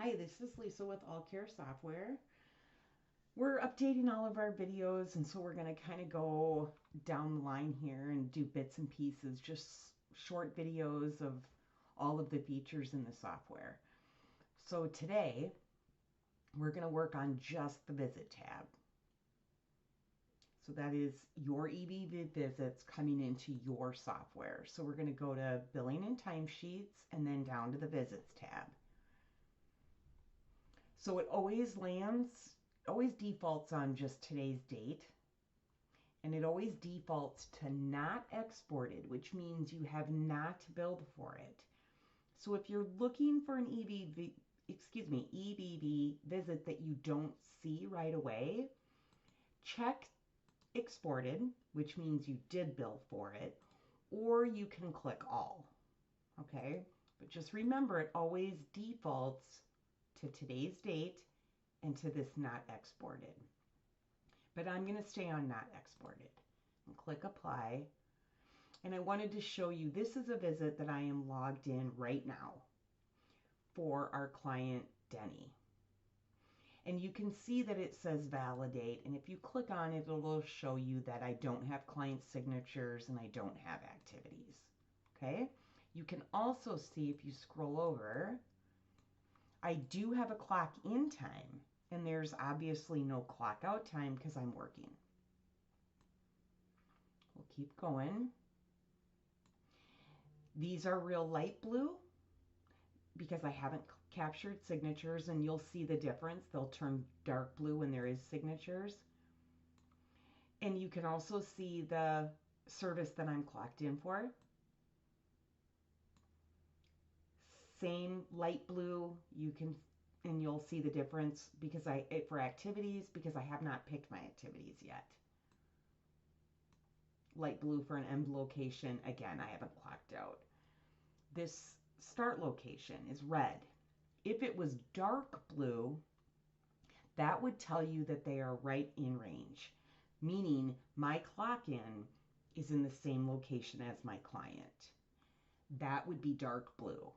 Hi, this is Lisa with All Care Software. We're updating all of our videos, and so we're going to kind of go down the line here and do bits and pieces, just short videos of all of the features in the software. So today, we're going to work on just the Visit tab. So that is your EBV visits coming into your software. So we're going to go to Billing and Timesheets and then down to the Visits tab. So it always defaults on just today's date, and it always defaults to not exported, which means you have not billed for it. So if you're looking for an EBV visit that you don't see right away, check exported, which means you did bill for it, or you can click all. Okay? But just remember, it always defaults to today's date and to this not exported. But I'm going to stay on not exported and click apply. And I wanted to show you, this is a visit that I am logged in right now for our client Denny. And you can see that it says validate, and if you click on it, it'll show you that I don't have client signatures and I don't have activities. Okay? You can also see, if you scroll over, I do have a clock in time, and there's obviously no clock out time because I'm working. We'll keep going. These are real light blue because I haven't captured signatures, and you'll see the difference. They'll turn dark blue when there is signatures. And you can also see the service that I'm clocked in for. Same light blue, and you'll see the difference because for activities, because I have not picked my activities yet. Light blue for an end location, again, I haven't clocked out. This start location is red. If it was dark blue, that would tell you that they are right in range, meaning my clock in is in the same location as my client. That would be dark blue.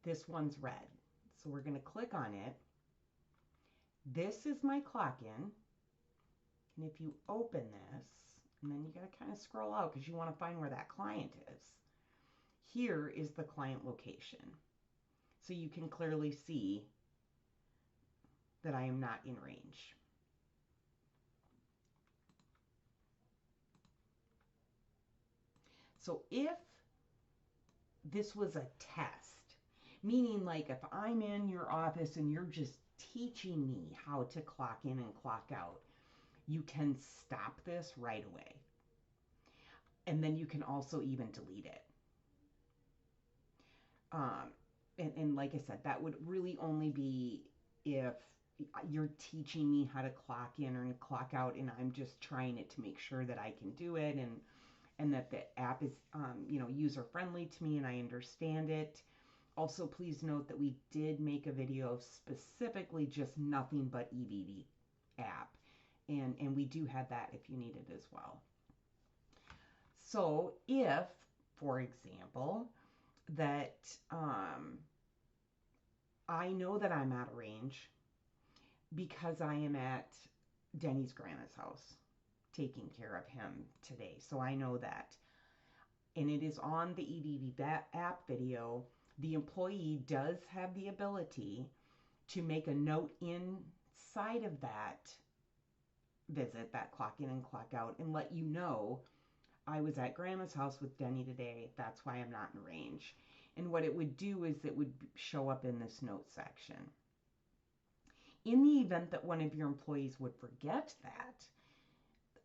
This one's red. So we're going to click on it. This is my clock in. And if you open this, and then you got to kind of scroll out because you want to find where that client is. Here is the client location. So you can clearly see that I am not in range. So if this was a test, meaning like if I'm in your office and you're just teaching me how to clock in and clock out, you can stop this right away. And then you can also even delete it. And like I said, that would really only be if you're teaching me how to clock in or clock out, and I'm just trying it to make sure that I can do it, and that the app is user friendly to me and I understand it. Also, please note that we did make a video of specifically just nothing but EBV app, and we do have that if you need it as well. So if, for example, that I know that I'm out of range because I am at Denny's grandma's house taking care of him today. So I know that. And it is on the EBV app video. The employee does have the ability to make a note inside of that visit, that clock in and clock out, and let you know I was at grandma's house with Denny today. That's why I'm not in range. And what it would do is it would show up in this note section. In the event that one of your employees would forget that,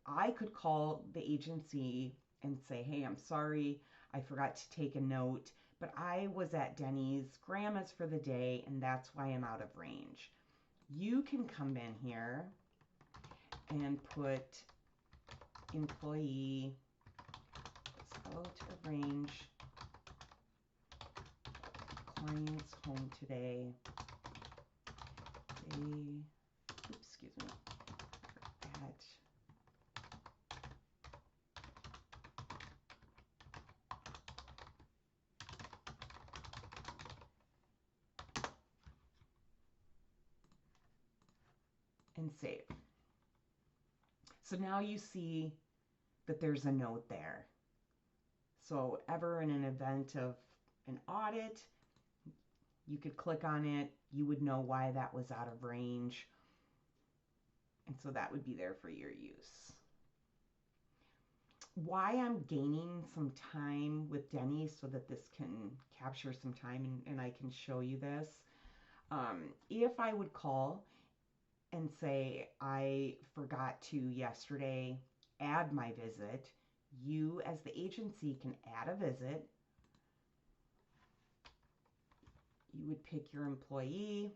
I could call the agency and say, hey, I'm sorry, I forgot to take a note, but I was at Denny's grandma's for the day, and that's why I'm out of range. You can come in here and put employee out of range, client's home today. Excuse me, at and save. So now you see that there's a note there. So ever in an event of an audit, you could click on it. You would know why that was out of range. And so that would be there for your use. Why I'm gaining some time with Denny so that this can capture some time and I can show you this. If I would call and say, I forgot to yesterday add my visit, you as the agency can add a visit. You would pick your employee.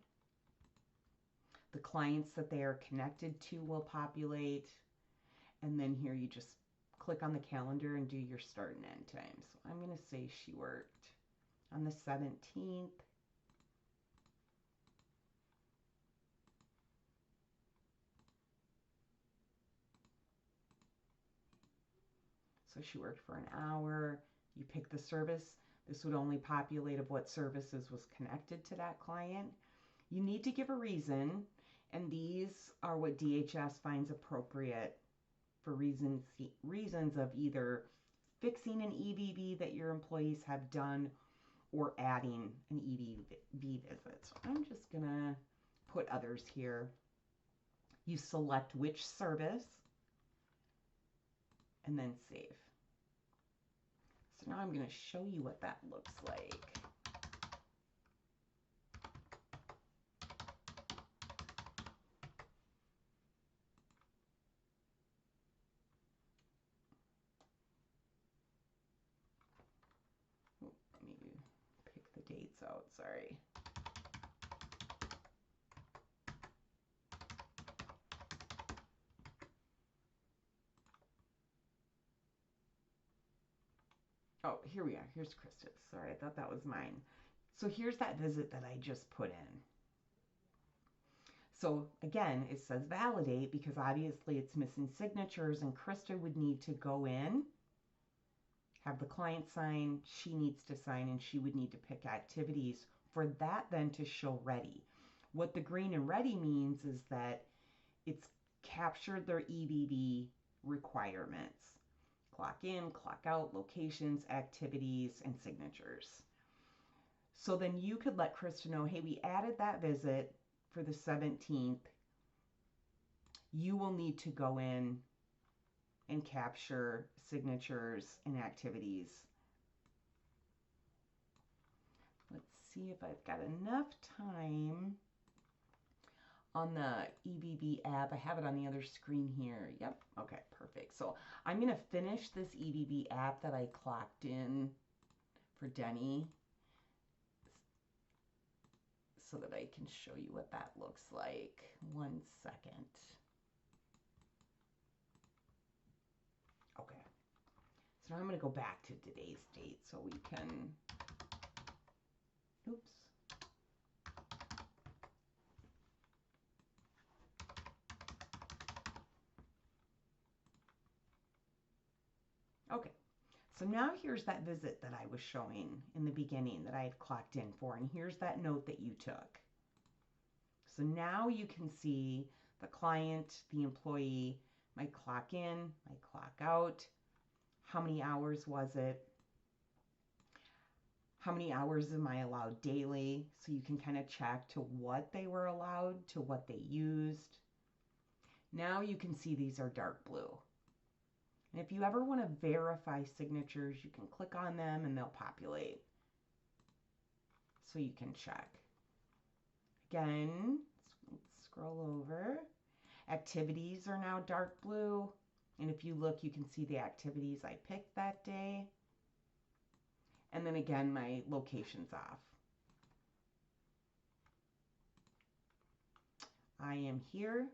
The clients that they are connected to will populate. And then here you just click on the calendar and do your start and end time. So I'm going to say she worked on the 17th. So she worked for an hour. You pick the service. This would only populate of what services was connected to that client. You need to give a reason, and these are what DHS finds appropriate for reasons of either fixing an EVV that your employees have done or adding an EVV visit. So I'm just going to put others here. You select which service and then save. So now I'm going to show you what that looks like. Oh, let me pick the dates out, sorry. Oh, here we are. Here's Krista's. Sorry, I thought that was mine. So here's that visit that I just put in. So again, it says validate because obviously it's missing signatures and Krista would need to go in, have the client sign, she needs to sign, and she would need to pick activities for that then to show ready. What the green and ready means is that it's captured their EVV requirements. Clock in, clock out, locations, activities, and signatures. So then you could let Krista know, hey, we added that visit for the 17th. You will need to go in and capture signatures and activities. Let's see if I've got enough time on the EVV app. I have it on the other screen here. Yep. Okay, perfect. So I'm going to finish this EVV app that I clocked in for Denny so that I can show you what that looks like. 1 second. Okay. So now I'm going to go back to today's date so we can, oops. Okay, so now here's that visit that I was showing in the beginning that I had clocked in for, and here's that note that you took. So now you can see the client, the employee, my clock in, my clock out, how many hours was it, how many hours am I allowed daily, so you can kind of check to what they were allowed, to what they used. Now you can see these are dark blue. And if you ever want to verify signatures, you can click on them and they'll populate. So you can check. Again, let's scroll over. Activities are now dark blue. And if you look, you can see the activities I picked that day. And then again, my location's off. I am here.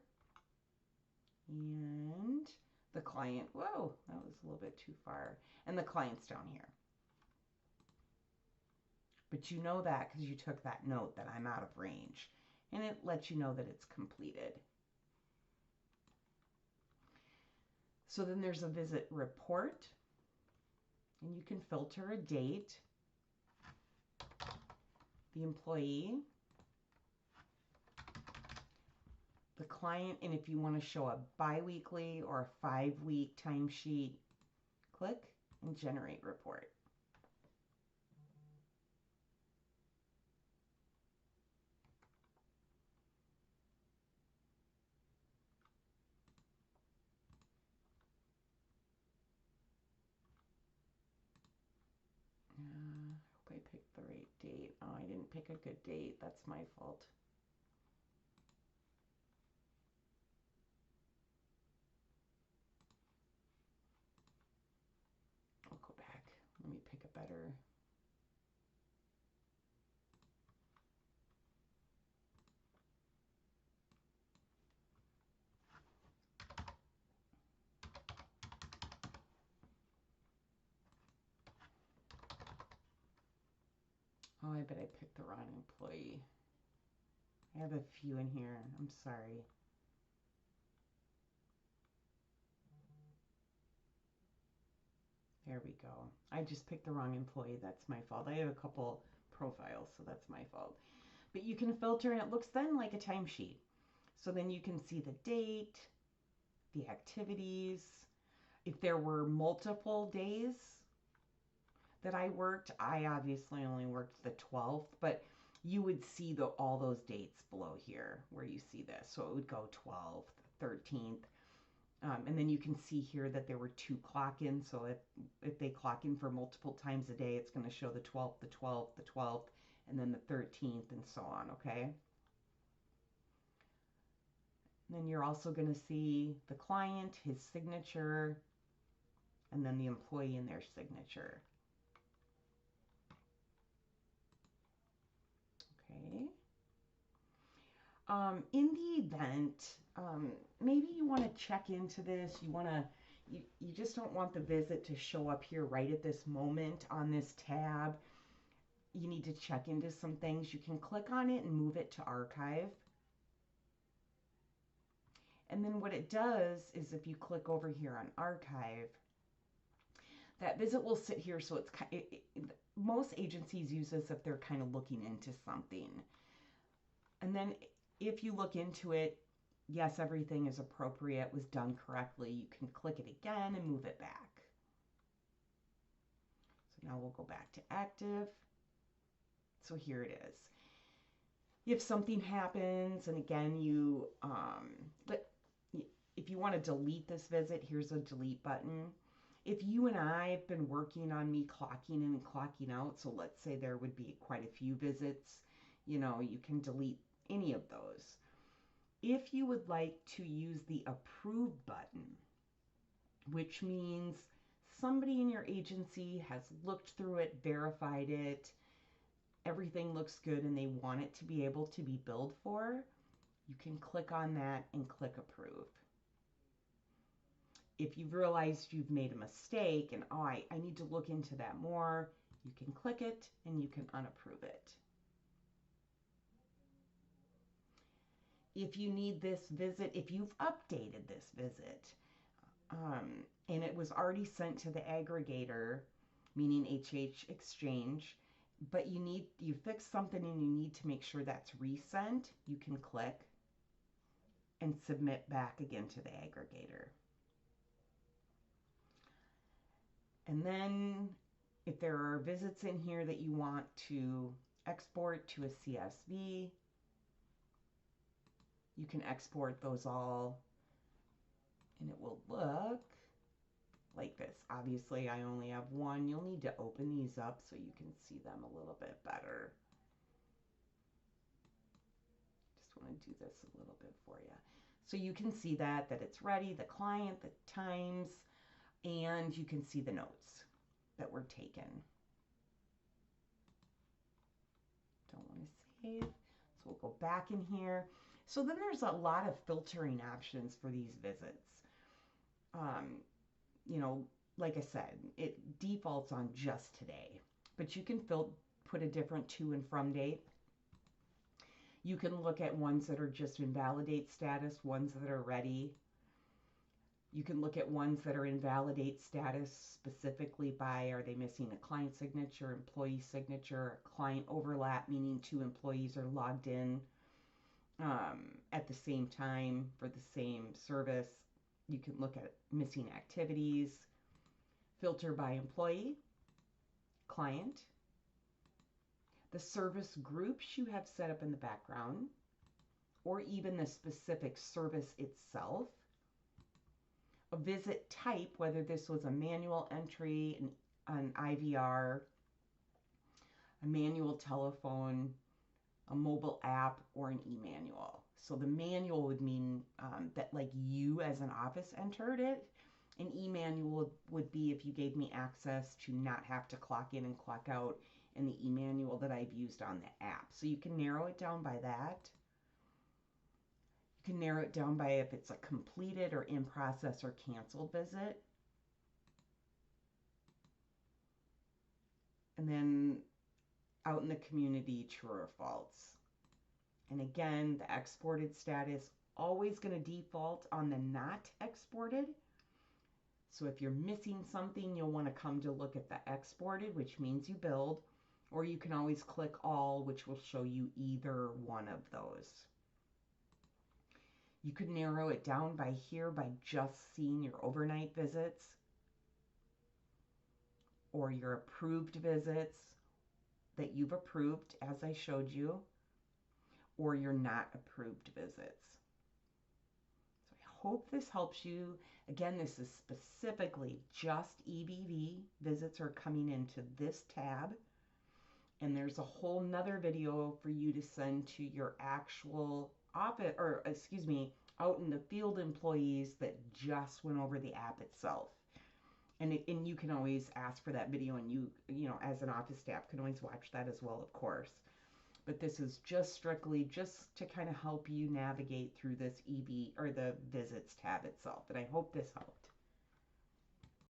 And the client, whoa, that was a little bit too far. And the client's down here. But you know that because you took that note that I'm out of range. And it lets you know that it's completed. So then there's a visit report. And you can filter a date, the employee, the client, and if you want to show a bi-weekly or a 5-week timesheet, click and generate report. Hope I picked the right date. Oh, I didn't pick a good date. That's my fault. I'll go back. Let me pick a better. Oh, I bet I picked the wrong employee. I have a few in here. I'm sorry. There we go. I just picked the wrong employee. That's my fault. I have a couple profiles, so that's my fault. But you can filter, and it looks then like a timesheet. So then you can see the date, the activities. If there were multiple days that I worked, I obviously only worked the 12th, but you would see all those dates below here where you see this. So it would go 12th, 13th. And then you can see here that there were 2 clock-ins. So if they clock in for multiple times a day, it's going to show the 12th, the 12th, the 12th, and then the 13th, and so on, okay? And then you're also going to see the client, his signature, and then the employee and their signature. Okay. In the event, maybe you want to check into this. You just don't want the visit to show up here right at this moment on this tab. You need to check into some things. You can click on it and move it to archive. And then what it does is if you click over here on archive, that visit will sit here. So most agencies use this if they're kind of looking into something. And then if you look into it, yes, everything is appropriate, was done correctly, you can click it again and move it back. So now we'll go back to active. So here it is. If something happens, and again, if you want to delete this visit, here's a delete button. If you and I have been working on me clocking in and clocking out, so let's say there would be quite a few visits, you can delete any of those. If you would like to use the approve button, which means somebody in your agency has looked through it, verified it, everything looks good, and they want it to be able to be billed for, you can click on that and click approve. If you've realized you've made a mistake and, oh, I need to look into that more, you can click it and you can unapprove it. If you need this visit, if you've updated this visit, and it was already sent to the aggregator, meaning HH Exchange, but you fix something and you need to make sure that's resent, you can click and submit back again to the aggregator. And then if there are visits in here that you want to export to a CSV, you can export those all, and it will look like this. Obviously, I only have one. You'll need to open these up so you can see them a little bit better. Just want to do this a little bit for you. So you can see that it's ready, the client, the times, and you can see the notes that were taken. Don't want to save. So we'll go back in here. So then there's a lot of filtering options for these visits. Like I said, it defaults on just today, but you can put a different to and from date. You can look at ones that are just in validate status, ones that are ready. You can look at ones that are in validate status specifically by, are they missing a client signature, employee signature, client overlap, meaning 2 employees are logged in. At the same time, for the same service, you can look at missing activities, filter by employee, client, the service groups you have set up in the background, or even the specific service itself, a visit type, whether this was a manual entry, an IVR, a manual telephone, a mobile app, or an e-manual. So the manual would mean that like you as an office entered it. An e-manual would be if you gave me access to not have to clock in and clock out in the e-manual that I've used on the app. So you can narrow it down by that. You can narrow it down by if it's a completed or in process or canceled visit. And then out in the community, true or false. And again, the exported status always going to default on the not exported. So if you're missing something, you'll want to come to look at the exported, which means you billed, or you can always click all, which will show you either one of those. You could narrow it down by here by just seeing your overnight visits or your approved visits that you've approved, as I showed you, or your not approved visits. So I hope this helps you. Again, this is specifically just EBV. Visits are coming into this tab. And there's a whole nother video for you to send to your actual office, or excuse me, out in the field employees that just went over the app itself. And you can always ask for that video, and you as an office staff can always watch that as well, of course. But this is just strictly just to kind of help you navigate through this EB or the visits tab itself. And I hope this helped.